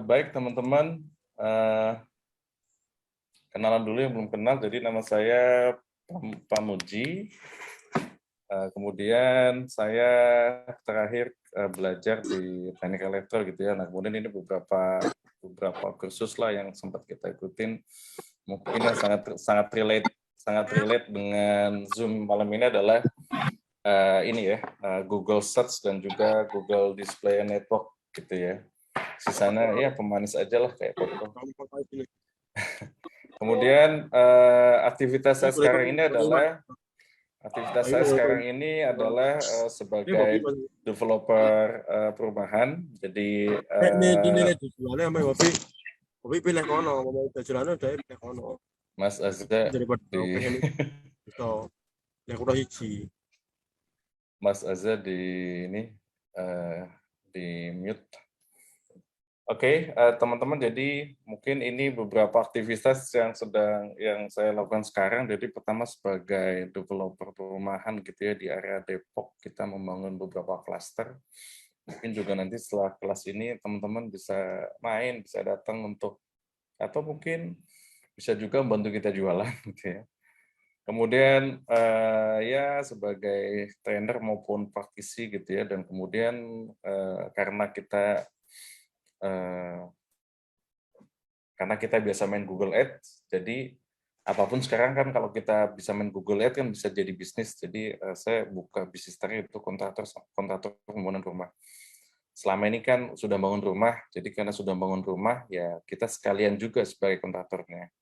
Baik teman-teman, kenalan dulu yang belum kenal. Jadi nama saya Pamuji. Kemudian saya terakhir belajar di teknik elektro gitu ya. Nah kemudian ini beberapa kursus lah yang sempat kita ikutin. Mungkin yang sangat relate dengan Zoom malam ini adalah ini ya, Google Search dan juga Google Display Network gitu ya. Sisanya ya pemanis aja lah kayak foto. Kemudian aktivitas saya sekarang ini adalah sebagai developer perumahan. Jadi Mas Azza di ini di mute. Oke, teman-teman, jadi mungkin ini beberapa aktivitas yang saya lakukan sekarang. Jadi pertama sebagai developer perumahan gitu ya di area Depok, kita membangun beberapa klaster. Mungkin juga nanti setelah kelas ini teman-teman bisa main, bisa datang atau mungkin bisa juga membantu kita jualan gitu ya. Kemudian ya sebagai trainer maupun praktisi gitu ya, dan kemudian karena kita biasa main Google Ads, jadi apapun sekarang kan kalau kita bisa main Google Ads kan bisa jadi bisnis. Jadi saya buka bisnis terakhir itu kontraktor pembangunan rumah. Selama ini kan sudah bangun rumah, jadi karena sudah bangun rumah ya kita sekalian juga sebagai kontraktornya.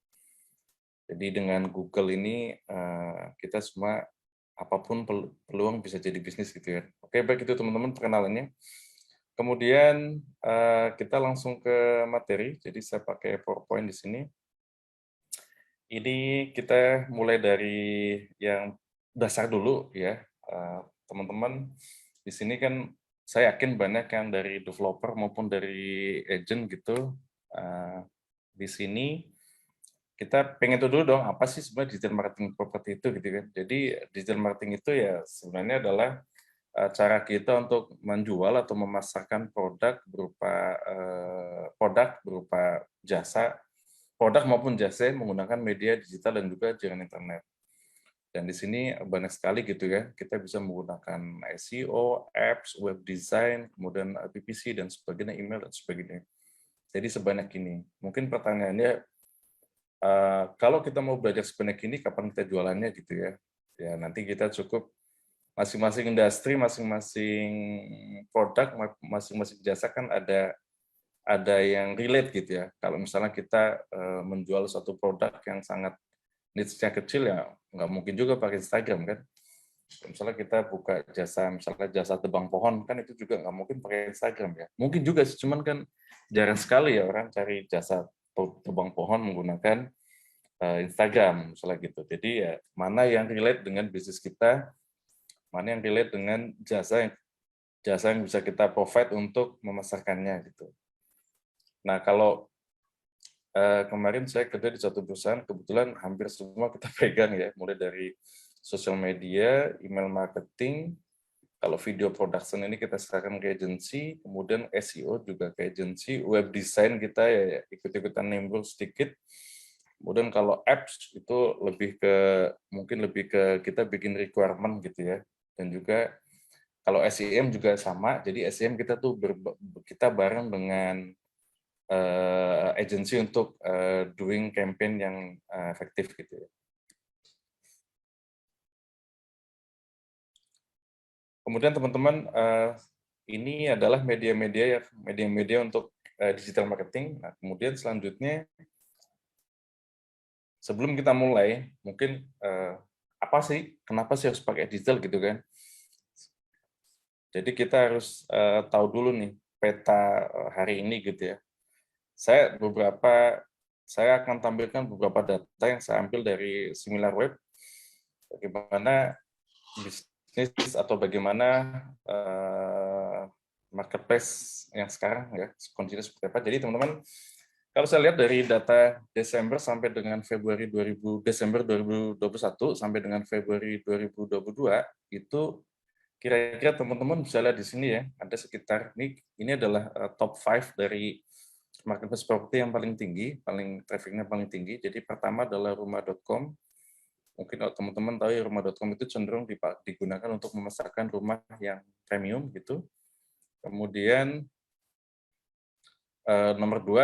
Jadi dengan Google ini kita semua apapun peluang bisa jadi bisnis gitu ya. Oke, baik itu teman-teman perkenalannya. Kemudian kita langsung ke materi. Jadi saya pakai PowerPoint di sini. Ini kita mulai dari yang dasar dulu ya, teman-teman. Di sini kan saya yakin banyak yang dari developer maupun dari agent gitu. Di sini kita pengen tahu dulu dong apa sih sebenarnya digital marketing property itu gitu kan. Jadi digital marketing itu ya sebenarnya adalah cara kita untuk menjual atau memasarkan produk berupa jasa, produk maupun jasa menggunakan media digital dan juga jaringan internet. Dan di sini banyak sekali gitu ya, kita bisa menggunakan SEO, apps, web design, kemudian PPC dan sebagainya, email dan sebagainya. Jadi sebanyak ini. Mungkin pertanyaannya, kalau kita mau belajar sebanyak ini, kapan kita jualannya gitu ya? Ya nanti kita cukup masing-masing industri, masing-masing produk, masing-masing jasa kan ada yang relate gitu ya. Kalau misalnya kita menjual suatu produk yang sangat niche-nya kecil ya nggak mungkin juga pakai Instagram kan. Misalnya kita buka misalnya jasa tebang pohon kan itu juga nggak mungkin pakai Instagram ya. Mungkin juga sih, cuman kan jarang sekali ya orang cari jasa tebang pohon menggunakan Instagram misalnya gitu. Jadi ya mana yang relate dengan bisnis kita, mana yang relate dengan jasa yang bisa kita provide untuk memasarkannya gitu. Nah kalau kemarin saya kerja di satu perusahaan, kebetulan hampir semua kita pegang ya, mulai dari sosial media, email marketing, kalau video production ini kita serahkan ke agensi, kemudian SEO juga ke agensi, web design kita ya ikut-ikutan nimbrung sedikit. Kemudian kalau apps itu mungkin lebih ke kita bikin requirement gitu ya. Dan juga kalau SEM juga sama, jadi SEM kita tuh kita bareng dengan agensi untuk doing campaign yang efektif gitu ya. Kemudian teman-teman, ini adalah media-media untuk digital marketing. Nah, kemudian selanjutnya sebelum kita mulai, mungkin kenapa sih harus pakai digital gitu kan? Jadi kita harus tahu dulu nih peta hari ini gitu ya. Saya akan tampilkan beberapa data yang saya ambil dari SimilarWeb, bagaimana bisnis atau bagaimana marketplace yang sekarang ya kondisinya seperti apa. Jadi teman-teman, kalau saya lihat dari data Desember sampai dengan Desember 2021 sampai dengan Februari 2022 itu kira-kira teman-teman bisa lihat di sini ya, ada sekitar ini adalah top 5 dari marketplace properti yang paling tinggi, trafficnya paling tinggi. Jadi pertama adalah rumah.com. Mungkin kalau teman-teman tahu ya, rumah.com itu cenderung digunakan untuk memasarkan rumah yang premium gitu. Kemudian nomor 2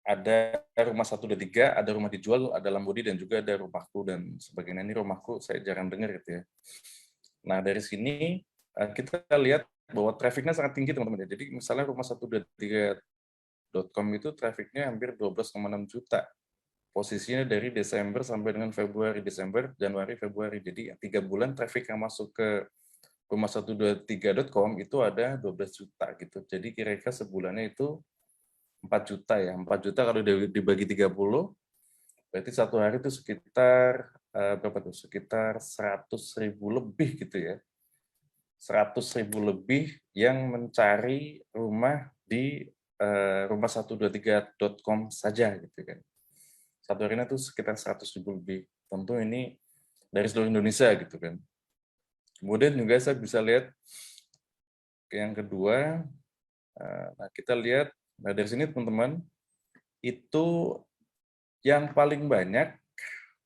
ada rumah 123, ada rumah dijual, ada Lambudi, dan juga ada rumahku dan sebagainya. Ini rumahku saya jarang dengar gitu ya. Nah dari sini kita lihat bahwa trafficnya sangat tinggi teman-teman. Jadi misalnya rumah 123.com itu trafficnya hampir 12,6 juta. Posisinya dari Desember sampai dengan Februari, Desember, Januari, Februari. Jadi 3 bulan traffic yang masuk ke rumah 123.com itu ada 12 juta gitu. Jadi kira-kira sebulannya itu 4 juta ya. 4 juta kalau dibagi 30, berarti satu hari itu sekitar berapa tuh? Sekitar 100.000 lebih gitu ya. 100.000 lebih yang mencari rumah di rumah 123.com saja gitu kan. Satu harinya itu sekitar 100.000 lebih. Tentu ini dari seluruh Indonesia gitu kan. Kemudian juga saya bisa lihat yang kedua, nah kita lihat, nah dari sini teman-teman, itu yang paling banyak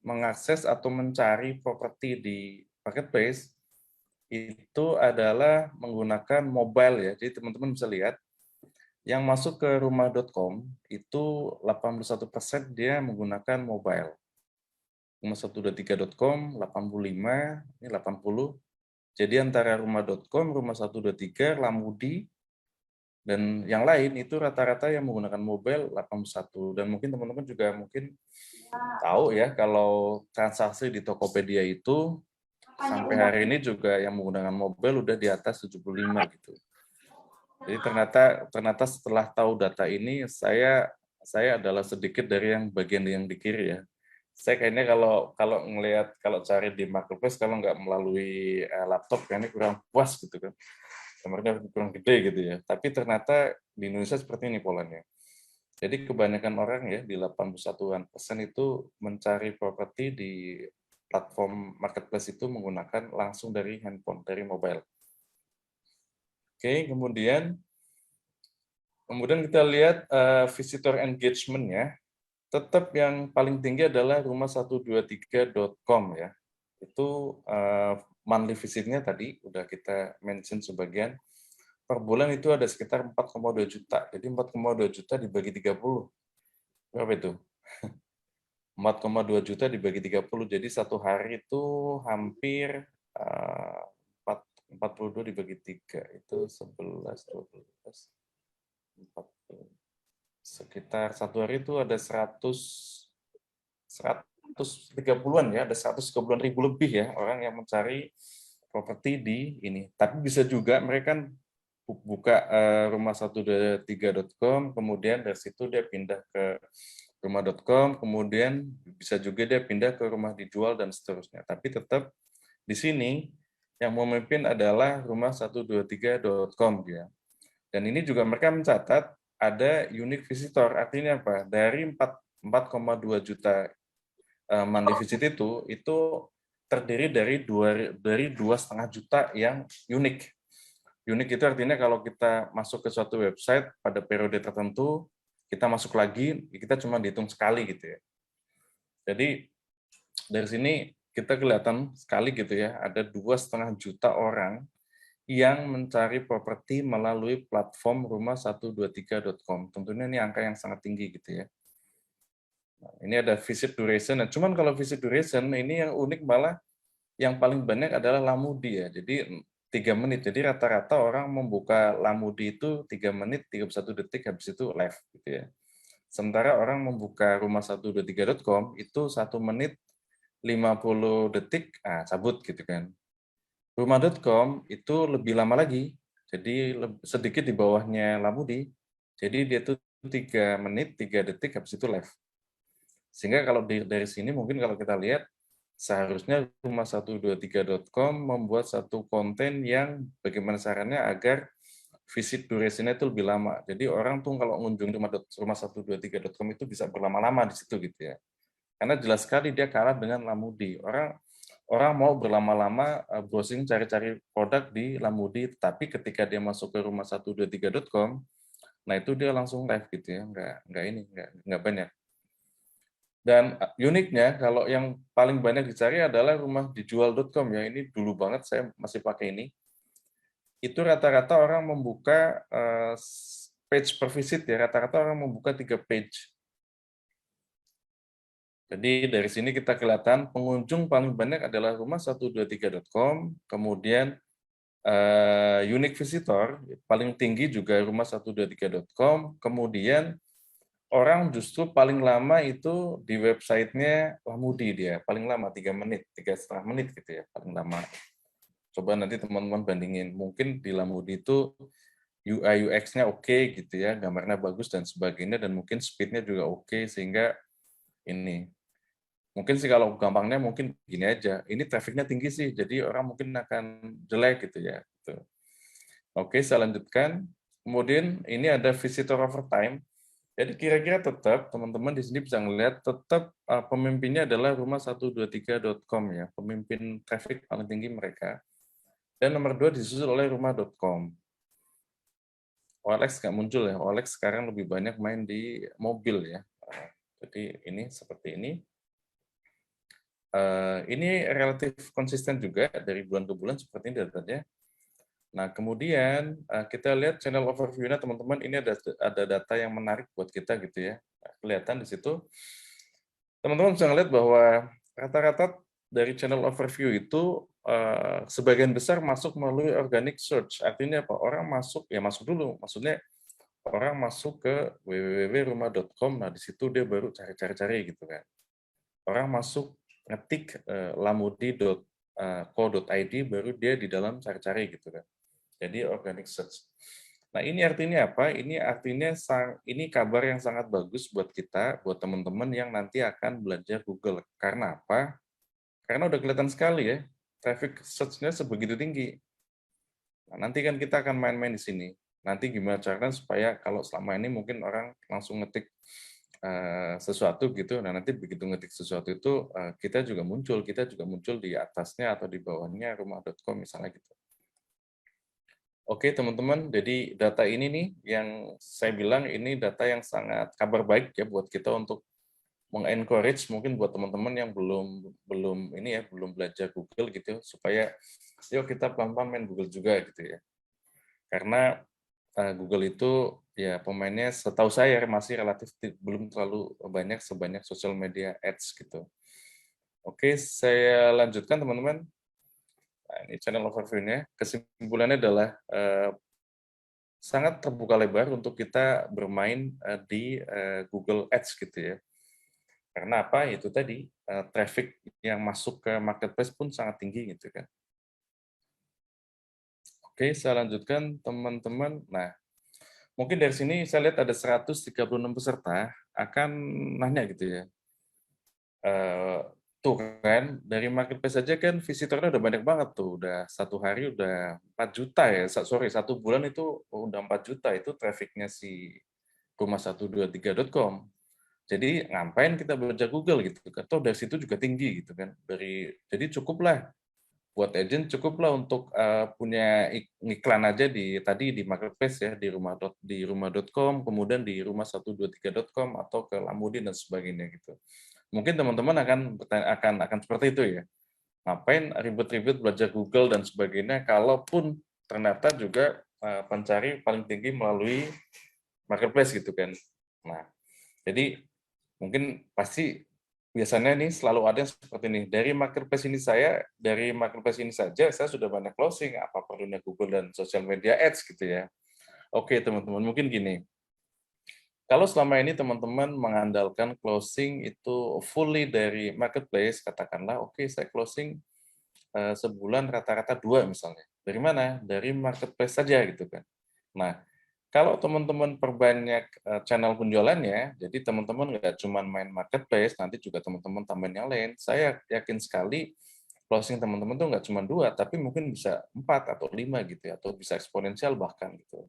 mengakses atau mencari properti di marketplace itu adalah menggunakan mobile ya. Jadi teman-teman bisa lihat, yang masuk ke rumah.com itu 81% dia menggunakan mobile. Rumah123.com 85, ini 80. Jadi antara rumah.com, rumah123, Lamudi, dan yang lain itu rata-rata yang menggunakan mobile 81. Dan mungkin teman-teman juga mungkin tahu ya kalau transaksi di Tokopedia itu sampai hari ini juga yang menggunakan mobile udah di atas 75 gitu. Jadi ternyata setelah tahu data ini saya adalah sedikit dari yang bagian yang di kiri ya. Saya kayaknya kalau ngelihat kalau cari di marketplace kalau nggak melalui laptop kayaknya kurang puas gitu kan. Kamarnya kurang gede gitu ya. Tapi ternyata di Indonesia seperti ini polanya. Jadi kebanyakan orang ya di 81% itu mencari properti di platform marketplace itu menggunakan langsung dari handphone, dari mobile. Oke, kemudian kita lihat visitor engagement-nya, tetap yang paling tinggi adalah rumah123.com ya. Itu monthly visit-nya tadi udah kita mention sebagian. Per bulan itu ada sekitar 4,2 juta. Jadi 4,2 juta dibagi 30. Berapa itu? 4,2 juta dibagi 30. Jadi satu hari itu hampir 42 dibagi 3. Itu 11, 12, 40. Sekitar satu hari itu ada 130-an ya, ada 130-an ribu lebih ya orang yang mencari properti di ini. Tapi bisa juga mereka kan buka rumah123.com, kemudian dari situ dia pindah ke rumah.com, kemudian bisa juga dia pindah ke rumah dijual dan seterusnya. Tapi tetap di sini yang memimpin adalah rumah123.com ya. Dan ini juga mereka mencatat ada unique visitor, artinya apa? Dari 4,2 juta monthly visit itu terdiri dari 2,5 juta yang unik. Unik itu artinya kalau kita masuk ke suatu website pada periode tertentu, kita masuk lagi, kita cuma dihitung sekali gitu ya. Jadi dari sini kita kelihatan sekali gitu ya, ada 2,5 juta orang yang mencari properti melalui platform rumah123.com. Tentunya ini angka yang sangat tinggi gitu ya. Nah, ini ada visit duration. Nah, cuman kalau visit duration ini yang unik malah yang paling banyak adalah Lamudi ya. Jadi 3 menit. Jadi rata-rata orang membuka Lamudi itu 3 menit 31 detik habis itu left gitu ya. Sementara orang membuka rumah123.com itu 1 menit 50 detik cabut gitu kan. Rumah.com itu lebih lama lagi. Jadi sedikit di bawahnya Lamudi. Jadi dia tuh 3 menit 3 detik habis itu left. Sehingga kalau dari sini mungkin kalau kita lihat seharusnya rumah123.com membuat satu konten yang bagaimana caranya agar visit duration-nya itu lebih lama. Jadi orang tuh kalau mengunjungi rumah123.com itu bisa berlama-lama di situ gitu ya. Karena jelas sekali dia kalah dengan Lamudi. Orang mau berlama-lama browsing cari-cari produk di Lamudi, tapi ketika dia masuk ke rumah123.com, Nah itu dia langsung live gitu ya, nggak banyak. Dan uniknya kalau yang paling banyak dicari adalah rumahdijual.com ya. Ini dulu banget saya masih pakai ini. Itu rata-rata orang membuka page per visit ya. Rata-rata orang membuka 3 page. Jadi dari sini kita kelihatan pengunjung paling banyak adalah rumah123.com, kemudian unique visitor paling tinggi juga rumah123.com, kemudian orang justru paling lama itu di websitenya Lamudi dia, paling lama 3 menit, 3,5 menit gitu ya, paling lama. Coba nanti teman-teman bandingin, mungkin di Lamudi itu UI UX-nya oke gitu ya, gambarnya bagus dan sebagainya, dan mungkin speed-nya juga oke, sehingga ini. Mungkin sih kalau gampangnya mungkin gini aja, ini traffic-nya tinggi sih, jadi orang mungkin akan jelek gitu ya. Gitu. Oke, saya lanjutkan. Kemudian ini ada visitor over time. Jadi kira-kira tetap teman-teman di sini bisa melihat tetap pemimpinnya adalah rumah123.com ya, pemimpin traffic paling tinggi mereka. Dan nomor 2 disusul oleh rumah.com. OLX nggak muncul ya, OLX sekarang lebih banyak main di mobil ya. Jadi ini seperti ini. Ini relatif konsisten juga dari bulan ke bulan seperti ini datanya. Nah, kemudian kita lihat channel overview-nya teman-teman, ini ada data yang menarik buat kita gitu ya. Kelihatan di situ. Teman-teman bisa melihat bahwa rata-rata dari channel overview itu sebagian besar masuk melalui organic search. Artinya apa? Orang masuk, ya masuk dulu. Maksudnya orang masuk ke www.rumah.com, nah di situ dia baru cari-cari gitu kan. Orang masuk ngetik lamudi.co.id baru dia di dalam cari-cari gitu kan. Jadi organic search. Nah ini artinya apa? Ini artinya ini kabar yang sangat bagus buat kita, buat teman-teman yang nanti akan belajar Google. Karena apa? Karena udah kelihatan sekali ya, traffic search-nya sebegitu tinggi. Nah, nanti kan kita akan main-main di sini. Nanti gimana caranya supaya kalau selama ini mungkin orang langsung ngetik sesuatu gitu, nah nanti begitu ngetik sesuatu itu kita juga muncul di atasnya atau di bawahnya rumah.com misalnya gitu. Oke teman-teman, jadi data ini nih yang saya bilang ini data yang sangat kabar baik ya buat kita untuk mengencourage mungkin buat teman-teman yang belum belajar Google gitu supaya yuk kita pelan-pelan main Google juga gitu ya. Karena Google itu ya pemainnya setahu saya masih relatif belum terlalu banyak sebanyak sosial media ads gitu. Oke, saya lanjutkan teman-teman. Nah, ini channel overview-nya. Kesimpulannya adalah sangat terbuka lebar untuk kita bermain di Google Ads gitu ya. Karena apa? Itu tadi traffic yang masuk ke marketplace pun sangat tinggi gitu kan. Oke, saya lanjutkan teman-teman. Nah, mungkin dari sini saya lihat ada 136 peserta akan nanya gitu ya. Tuh kan, dari marketplace saja kan visitornya udah banyak banget tuh, udah 1 hari udah 4 juta ya, sorry 1 bulan itu udah 4 juta, itu trafficnya si rumah123.com. Jadi ngapain kita baca Google gitu kan, atau dari situ juga tinggi gitu kan. Jadi cukuplah buat agent cukuplah untuk punya iklan aja di marketplace ya, di rumah.com, kemudian di rumah123.com atau ke Lamudi dan sebagainya gitu. Mungkin teman-teman akan seperti itu ya. Ngapain ribet-ribet belajar Google dan sebagainya, kalaupun ternyata juga pencari paling tinggi melalui marketplace gitu kan. Nah, jadi mungkin pasti biasanya nih selalu ada yang seperti ini. Dari marketplace ini saja saya sudah banyak closing, apa perlunya Google dan sosial media ads gitu ya. Oke teman-teman, mungkin gini. Kalau selama ini teman-teman mengandalkan closing itu fully dari marketplace, katakanlah, oke saya closing sebulan rata-rata 2 misalnya. Dari mana? Dari marketplace saja gitu kan. Nah, kalau teman-teman perbanyak channel penjualannya, jadi teman-teman nggak cuma main marketplace, nanti juga teman-teman tambahin yang lain. Saya yakin sekali closing teman-teman tuh nggak cuma 2, tapi mungkin bisa 4 atau 5 gitu ya, atau bisa eksponensial bahkan gitu.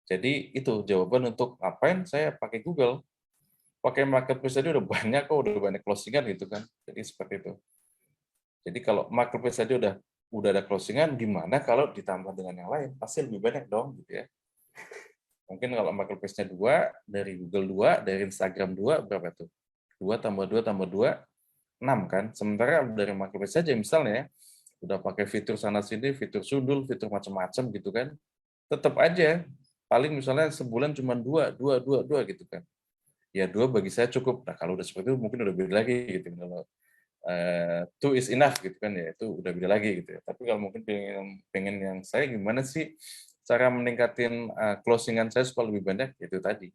Jadi itu jawaban untuk ngapain saya pakai Google. Pakai marketplace aja udah banyak kok, udah banyak closingan gitu kan. Jadi seperti itu. Jadi kalau marketplace aja udah ada closingan, gimana kalau ditambah dengan yang lain? Pasti lebih banyak dong gitu ya. Mungkin kalau marketplace-nya 2, dari Google 2, dari Instagram 2, berapa tuh? 2 tambah 2 tambah 2, 6 kan? Sementara dari marketplace saja misalnya ya, udah pakai fitur sana sini, fitur sundul, fitur macam-macam gitu kan, tetap aja paling misalnya sebulan cuma 2, 2, 2, 2 gitu kan. Ya 2 bagi saya cukup. Nah kalau udah seperti itu mungkin udah beda lagi gitu. Kalau two is enough gitu kan ya, itu udah beda lagi gitu ya. Tapi kalau mungkin pengen pengen yang saya gimana sih cara meningkatin closing-an saya supaya lebih banyak, itu tadi,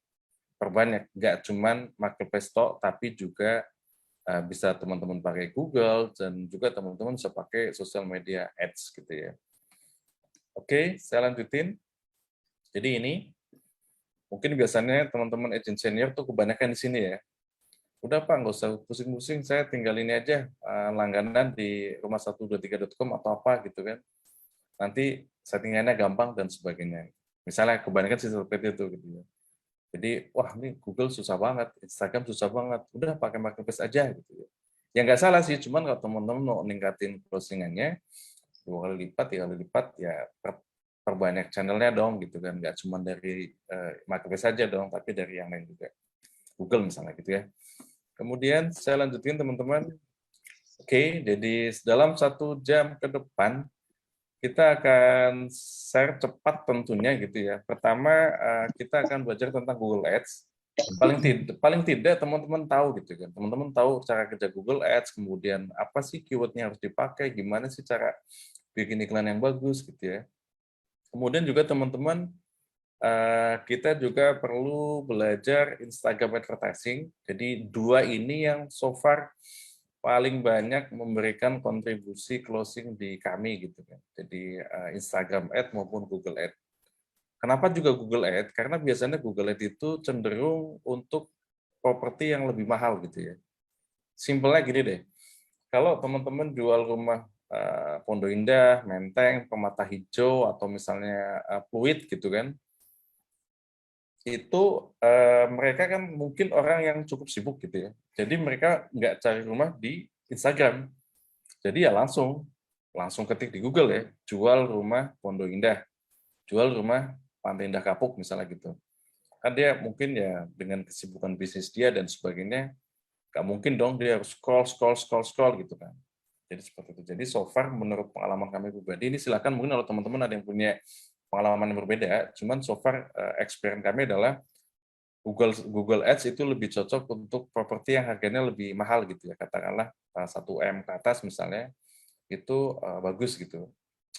perbanyak. Nggak cuman marketplace tok, tapi juga bisa teman-teman pakai Google dan juga teman-teman bisa pakai sosial media ads gitu ya. Oke, saya lanjutin. Jadi ini mungkin biasanya teman-teman agent senior tuh kebanyakan di sini ya. Udah Pak, nggak usah pusing-pusing, saya tinggal ini aja, langganan di rumah123.com atau apa gitu kan. Nanti settingannya gampang dan sebagainya. Misalnya kebanyakan sih seperti itu gitu ya. Jadi, wah ini Google susah banget, Instagram susah banget, udah pakai marketplace aja gitu ya. Ya nggak salah sih, cuman kalau teman-teman mau ningkatin closing-annya 2 kali lipat, 3 kali lipat, ya perbanyak channelnya dong gitu kan, nggak cuma dari marketplace saja dong, tapi dari yang lain juga. Google misalnya gitu ya. Kemudian saya lanjutin teman-teman. Oke, jadi dalam 1 jam ke depan kita akan share cepat tentunya gitu ya. Pertama kita akan belajar tentang Google Ads. Paling tidak teman-teman tahu gitu kan. Teman-teman tahu cara kerja Google Ads, kemudian apa sih keyword-nya harus dipakai, gimana sih cara bikin iklan yang bagus gitu ya. Kemudian juga teman-teman kita juga perlu belajar Instagram advertising. Jadi 2 ini yang so far paling banyak memberikan kontribusi closing di kami gitu kan. Jadi Instagram Ad maupun Google Ad. Kenapa juga Google Ad? Karena biasanya Google Ad itu cenderung untuk properti yang lebih mahal gitu ya. Simpelnya gini deh, kalau teman-teman jual rumah Pondok Indah, Menteng, Permata Hijau, atau misalnya Pluit gitu kan, itu mereka kan mungkin orang yang cukup sibuk gitu ya. Jadi mereka nggak cari rumah di Instagram. Jadi ya langsung ketik di Google ya, jual rumah Pondok Indah, jual rumah Pantai Indah Kapuk misalnya gitu. Kan dia mungkin ya dengan kesibukan bisnis dia dan sebagainya, nggak mungkin dong dia harus scroll gitu kan. Jadi seperti itu. Jadi so far menurut pengalaman kami pribadi, ini silakan mungkin kalau teman-teman ada yang punya pengalaman yang berbeda, cuman so far experience kami adalah Google Ads itu lebih cocok untuk properti yang harganya lebih mahal gitu ya, katakanlah 1 M ke atas misalnya, itu bagus gitu.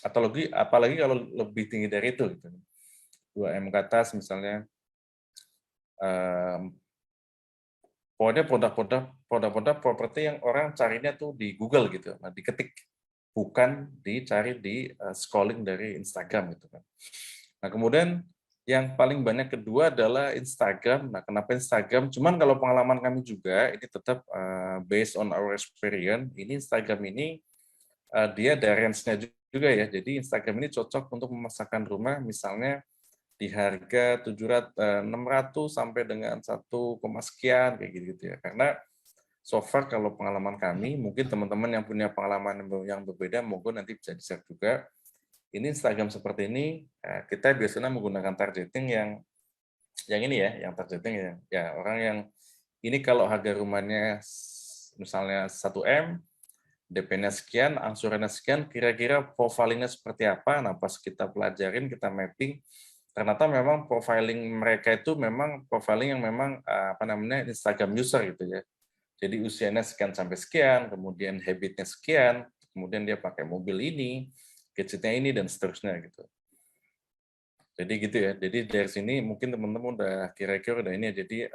Atau apalagi kalau lebih tinggi dari itu gitu. 2 M ke atas misalnya, pokoknya produk-produk properti yang orang carinya tuh di Google gitu, nah diketik, bukan dicari di scrolling dari Instagram gitu kan. Nah kemudian yang paling banyak kedua adalah Instagram. Nah kenapa Instagram? Cuman kalau pengalaman kami juga, ini tetap based on our experience, ini Instagram ini dia ada range-nya juga ya. Jadi Instagram ini cocok untuk memasarkan rumah misalnya di harga 600 sampai dengan 1, sekian kayak gitu ya. Karena so far kalau pengalaman kami, mungkin teman-teman yang punya pengalaman yang berbeda mungkin nanti bisa di-share juga. Ini Instagram seperti ini kita biasanya menggunakan targeting yang ini ya, yang targeting ya orang yang ini kalau harga rumahnya misalnya 1 M, DP-nya sekian, angsurannya sekian, kira-kira profilingnya seperti apa? Nah, pas kita pelajarin, kita mapping, ternyata memang profiling mereka itu memang profiling yang memang apa namanya Instagram user gitu ya. Jadi usianya sekian sampai sekian, kemudian habitnya sekian, kemudian dia pakai mobil ini, gadgetnya ini dan seterusnya gitu. Jadi gitu ya. Jadi dari sini mungkin teman-teman udah kira-kira udah ini ya. Jadi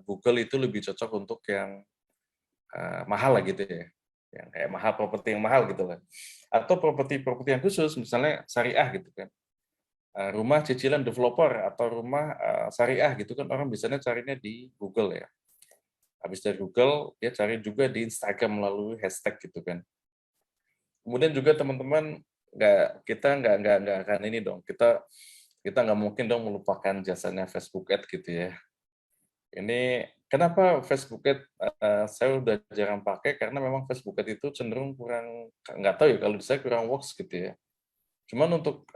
Google itu lebih cocok untuk yang mahal lah gitu ya, yang kayak mahal, properti yang mahal gitu lah, atau properti-properti yang khusus, misalnya syariah gitu kan, rumah cicilan developer atau rumah syariah gitu kan, orang biasanya carinya di Google ya. Habis dari Google, dia cari juga di Instagram melalui hashtag gitu kan. Kemudian juga teman-teman kita nggak akan ini dong, kita kita nggak mungkin dong melupakan jasanya Facebook Ads gitu ya. Ini kenapa Facebook Ads saya udah jarang pakai karena memang Facebook Ads itu cenderung kurang, nggak tahu ya kalau di saya kurang works gitu ya. Cuman untuk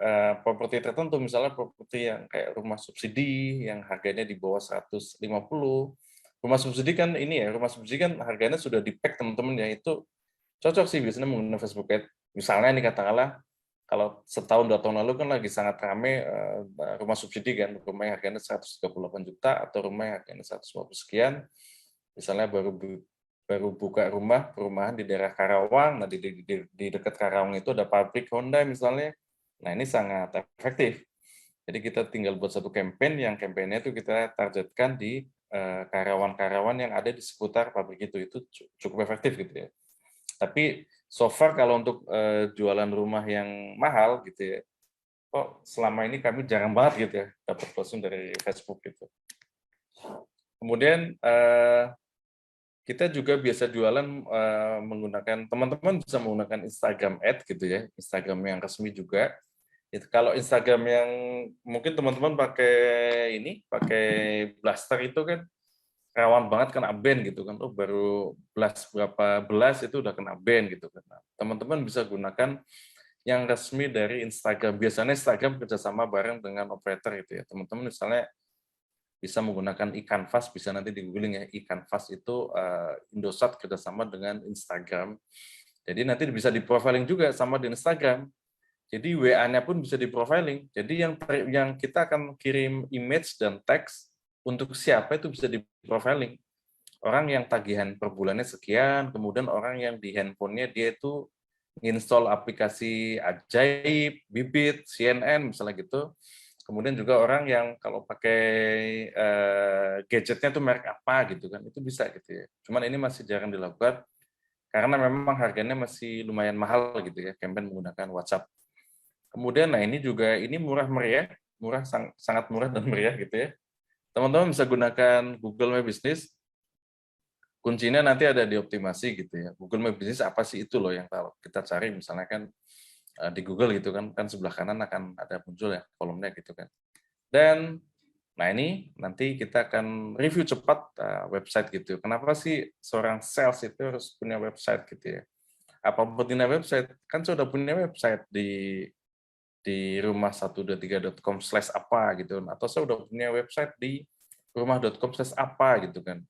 properti tertentu, misalnya properti yang kayak rumah subsidi yang harganya di bawah 150, rumah subsidi kan ini ya, rumah subsidi kan harganya sudah di-pack teman-teman ya, itu cocok sih biasanya menggunakan Facebook Ads. Misalnya nih katakanlah kalau setahun 2 tahun lalu kan lagi sangat rame rumah subsidi kan, rumah yang harganya 138 juta atau rumah yang harganya 150 sekian, misalnya baru buka perumahan di daerah Karawang, nah di dekat Karawang itu ada pabrik Honda misalnya. Nah, ini sangat efektif. Jadi kita tinggal buat satu campaign yang campaign-nya itu kita targetkan di karyawan-karyawan yang ada di seputar pabrik itu cukup efektif gitu ya. Tapi so far kalau untuk jualan rumah yang mahal gitu ya, kok selama ini kami jarang banget gitu ya dapat closing dari Facebook gitu. Kemudian kita juga biasa jualan menggunakan, teman-teman bisa menggunakan Instagram Ad gitu ya, Instagram yang resmi juga. Itu kalau Instagram yang mungkin teman-teman pakai Blaster itu kan rawan banget kena ban gitu kan. Oh, baru berapa belas itu udah kena ban gitu kan. Nah, teman-teman bisa gunakan yang resmi dari Instagram. Biasanya Instagram kerjasama bareng dengan operator itu ya. Teman-teman misalnya bisa menggunakan e-canvas, bisa nanti di googling ya, e-canvas itu Indosat kerjasama dengan Instagram. Jadi nanti bisa di-profiling juga sama di Instagram. Jadi WA-nya pun bisa di-profiling. Jadi yang kita akan kirim image dan teks untuk siapa itu bisa di-profiling. Orang yang tagihan per bulannya sekian, kemudian orang yang di handphonenya dia itu install aplikasi Ajaib, Bibit, CNN, misalnya gitu. Kemudian juga orang yang kalau pakai gadgetnya tuh merek apa gitu kan, itu bisa gitu ya. Cuman ini masih jarang dilakukan karena memang harganya masih lumayan mahal gitu ya, campaign menggunakan WhatsApp. Kemudian, nah ini juga ini murah meriah, sangat murah dan meriah gitu ya. Teman-teman bisa gunakan Google My Business. Kuncinya nanti ada di optimasi gitu ya. Google My Business apa sih itu loh yang kalau kita cari misalnya kan di Google gitu kan, kan sebelah kanan akan ada muncul ya kolomnya gitu kan. Dan nah ini nanti kita akan review cepat website gitu. Kenapa sih seorang sales itu harus punya website gitu ya? Apa pentingnya website? Kan sudah punya website di rumah123.com/apa gitu, atau saya udah punya website di rumah.com/apa gitu kan.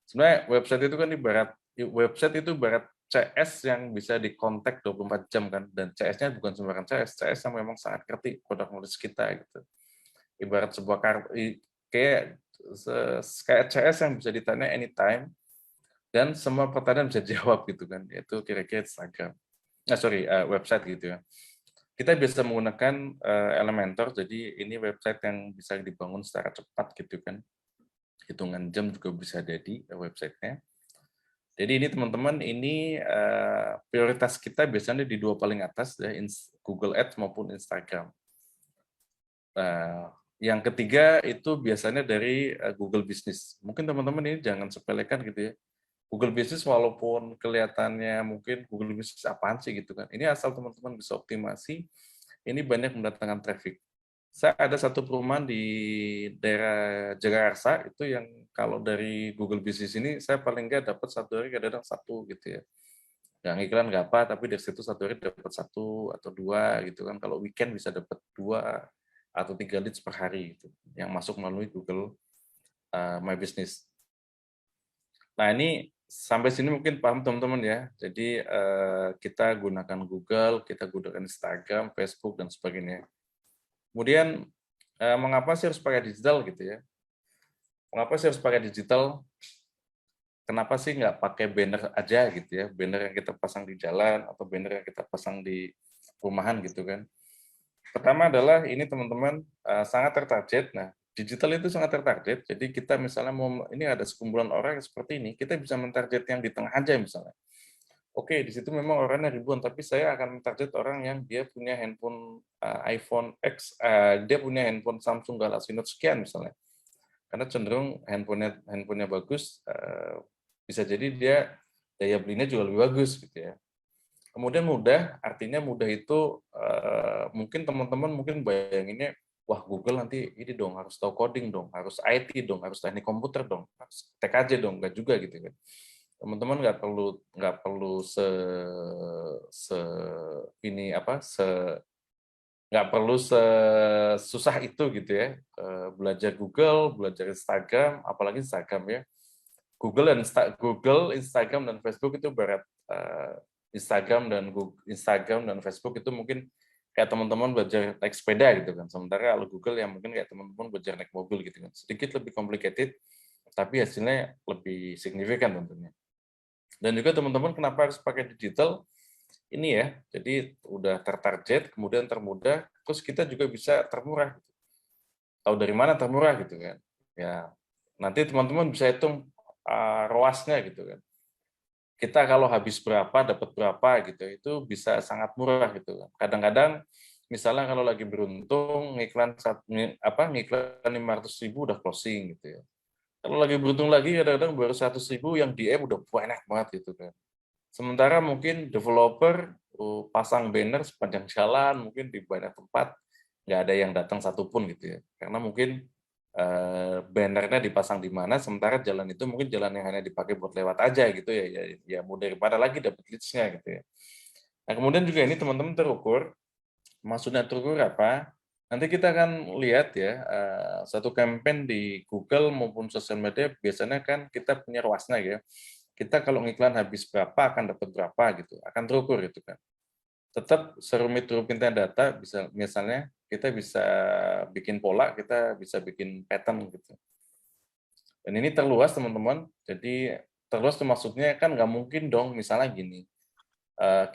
Sebenarnya website itu kan ibarat CS yang bisa dikontak 24 jam kan, dan CS-nya bukan sembarang CS yang memang sangat ngerti produk knowledge kita gitu. Ibarat sebuah kayak kayak CS yang bisa ditanya anytime dan semua pertanyaan bisa jawab gitu kan. Itu kira-kira Instagram. Website gitu ya. Kita bisa menggunakan Elementor, jadi ini website yang bisa dibangun secara cepat gitu kan. Hitungan jam juga bisa jadi websitenya. Jadi ini teman-teman, ini prioritas kita biasanya di dua paling atas ya, Google Ads maupun Instagram. Yang ketiga itu biasanya dari Google Business. Mungkin teman-teman ini jangan sepelekan gitu ya. Google Business walaupun kelihatannya mungkin Google Business apaan sih gitu kan. Ini asal teman-teman bisa optimasi, ini banyak mendatangkan traffic. Saya ada satu perumahan di daerah Jakarta itu yang kalau dari Google Business ini saya paling nggak dapat satu hari kadang-kadang satu gitu ya. Yang iklan nggak apa, tapi dari situ satu hari dapat satu atau dua gitu kan. Kalau weekend bisa dapat 2 atau 3 leads per hari gitu, yang masuk melalui Google My Business. Nah ini sampai sini mungkin paham teman-teman ya. Jadi kita gunakan Google, kita gunakan Instagram, Facebook dan sebagainya. Kemudian mengapa sih harus pakai digital gitu ya? Mengapa sih harus pakai digital? Kenapa sih nggak pakai banner aja gitu ya? Banner yang kita pasang di jalan atau banner yang kita pasang di perumahan gitu kan? Pertama adalah ini teman-teman sangat tertarget. Nah, digital itu sangat tertarget. Jadi kita misalnya mau ini ada sekumpulan orang yang seperti ini, kita bisa mentarget yang di tengah aja misalnya. Oke, di situ memang orangnya ribuan, tapi saya akan mentarget orang yang dia punya handphone iPhone X, dia punya handphone Samsung Galaxy Note sekian misalnya. Karena cenderung handphonenya bagus, bisa jadi dia daya belinya juga lebih bagus gitu ya. Kemudian mudah, artinya mudah itu mungkin teman-teman mungkin bayanginnya, wah Google nanti ini dong harus tahu coding dong, harus IT dong, harus teknik komputer dong, harus TKJ dong, enggak juga gitu kan. Teman-teman nggak perlu se ini apa nggak perlu sesusah itu gitu ya. Belajar Google, belajar Instagram, apalagi Instagram ya. Google, Instagram dan Facebook itu berat. Instagram dan Facebook itu mungkin kayak teman-teman belajar naik sepeda gitu kan. Sementara kalau Google yang mungkin kayak teman-teman belajar naik mobil gitu kan. Sedikit lebih complicated, tapi hasilnya lebih signifikan tentunya. Dan juga teman-teman kenapa harus pakai digital? Ini ya, jadi udah tertarget, kemudian termudah, terus kita juga bisa termurah. Tahu dari mana termurah gitu kan? Ya, nanti teman-teman bisa hitung ROAS-nya gitu kan. Kita kalau habis berapa dapat berapa gitu, itu bisa sangat murah gitu kan. Kadang-kadang misalnya kalau lagi beruntung ngiklan 500.000 udah closing gitu ya. Kalau lagi beruntung lagi kadang-kadang baru 100.000 yang DM udah banyak banget gitu kan. Sementara mungkin developer pasang banner sepanjang jalan, mungkin di banyak tempat nggak ada yang datang satupun gitu ya. Karena mungkin bannernya dipasang di mana, sementara jalan itu mungkin jalan yang hanya dipakai buat lewat aja gitu ya. Ya mau daripada lagi dapat leads-nya gitu ya. Nah kemudian juga ini teman-teman terukur, maksudnya terukur apa? Nanti kita akan lihat ya, satu campaign di Google maupun sosial media biasanya kan kita punya ROAS-nya ya. Kita kalau ngiklan habis berapa akan dapat berapa gitu, akan terukur gitu kan. Tetap serumit-rumitnya data, bisa misalnya kita bisa bikin pola, kita bisa bikin pattern gitu. Dan ini terluas teman-teman, jadi terluas itu maksudnya kan nggak mungkin dong misalnya gini,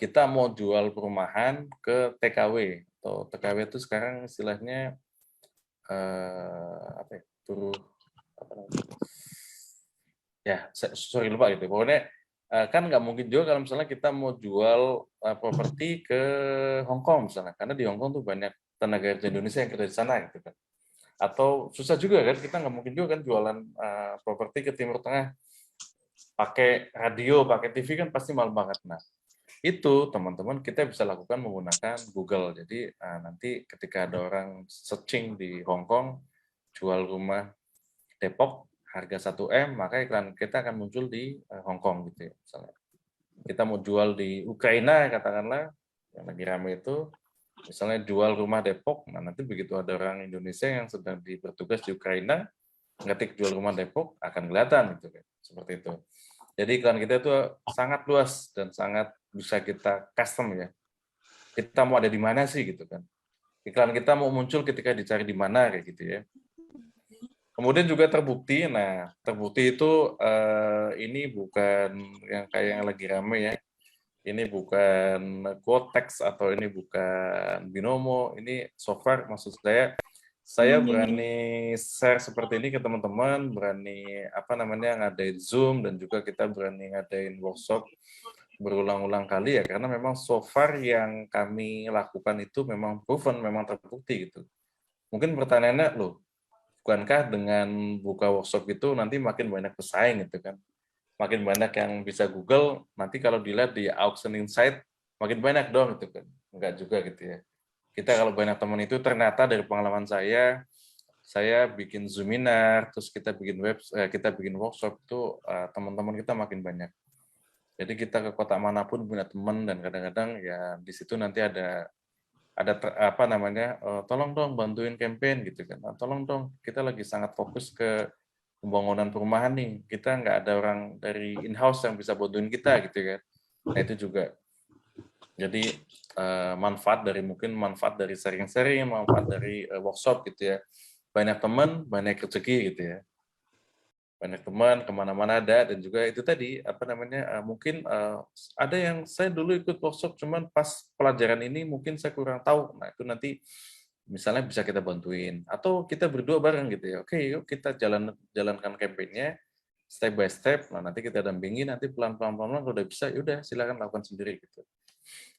kita mau jual perumahan ke TKW, atau TKW itu sekarang istilahnya apa ya, apa namanya? Ya, sorry lupa gitu. Pokoknya kan nggak mungkin juga kalau misalnya kita mau jual properti ke Hong Kong misalnya, karena di Hong Kong tuh banyak tenaga kerja Indonesia yang kerja di sana gitu kan. Atau susah juga kan, kita nggak mungkin juga kan jualan properti ke Timur Tengah, pakai radio, pakai TV kan pasti mahal banget. Nah, itu teman-teman kita bisa lakukan menggunakan Google. Jadi nanti ketika ada orang searching di Hong Kong, jual rumah Depok harga 1M, maka iklan kita akan muncul di Hong Kong gitu ya misalnya. Kita mau jual di Ukraina katakanlah, yang lagi ramai itu, misalnya jual rumah Depok, nah nanti begitu ada orang Indonesia yang sedang bertugas di Ukraina, ngetik jual rumah Depok, akan kelihatan gitu kan, seperti itu. Jadi iklan kita itu sangat luas dan sangat bisa kita custom ya. Kita mau ada di mana sih gitu kan. Iklan kita mau muncul ketika dicari di mana kayak gitu ya. Kemudian juga terbukti, nah terbukti itu ini bukan yang kayak yang lagi rame ya, ini bukan Quotex atau ini bukan Binomo, ini so far maksud saya berani share seperti ini ke teman-teman, berani apa namanya ngadain Zoom dan juga kita berani ngadain workshop berulang-ulang kali ya, karena memang so far yang kami lakukan itu memang proven, memang terbukti gitu. Mungkin pertanyaannya, loh, bukankah dengan buka workshop itu nanti makin banyak pesaing gitu kan? Makin banyak yang bisa Google, nanti kalau dilihat di Auction Insight, makin banyak dong gitu kan. Enggak juga gitu ya. Kita kalau banyak teman itu ternyata dari pengalaman saya bikin Zoominar, terus kita bikin workshop itu teman-teman kita makin banyak. Jadi kita ke kota manapun punya teman dan kadang-kadang ya di situ nanti ada apa namanya, tolong dong bantuin campaign gitu kan. Tolong dong kita lagi sangat fokus ke pembangunan perumahan nih. Kita nggak ada orang dari in-house yang bisa bantuin kita gitu kan. Nah itu juga. Jadi manfaat dari sharing-sharing, manfaat dari workshop gitu ya. Banyak teman, banyak rezeki gitu ya. Banyak teman kemana-mana ada, dan juga itu tadi apa namanya mungkin ada yang saya dulu ikut workshop cuman pas pelajaran ini mungkin saya kurang tahu. Nah itu nanti misalnya bisa kita bantuin atau kita berdua bareng gitu ya. Oke yuk kita jalankan campaign-nya step by step. Nah nanti kita dampingi, nanti pelan-pelan kalau udah bisa yaudah silakan lakukan sendiri gitu.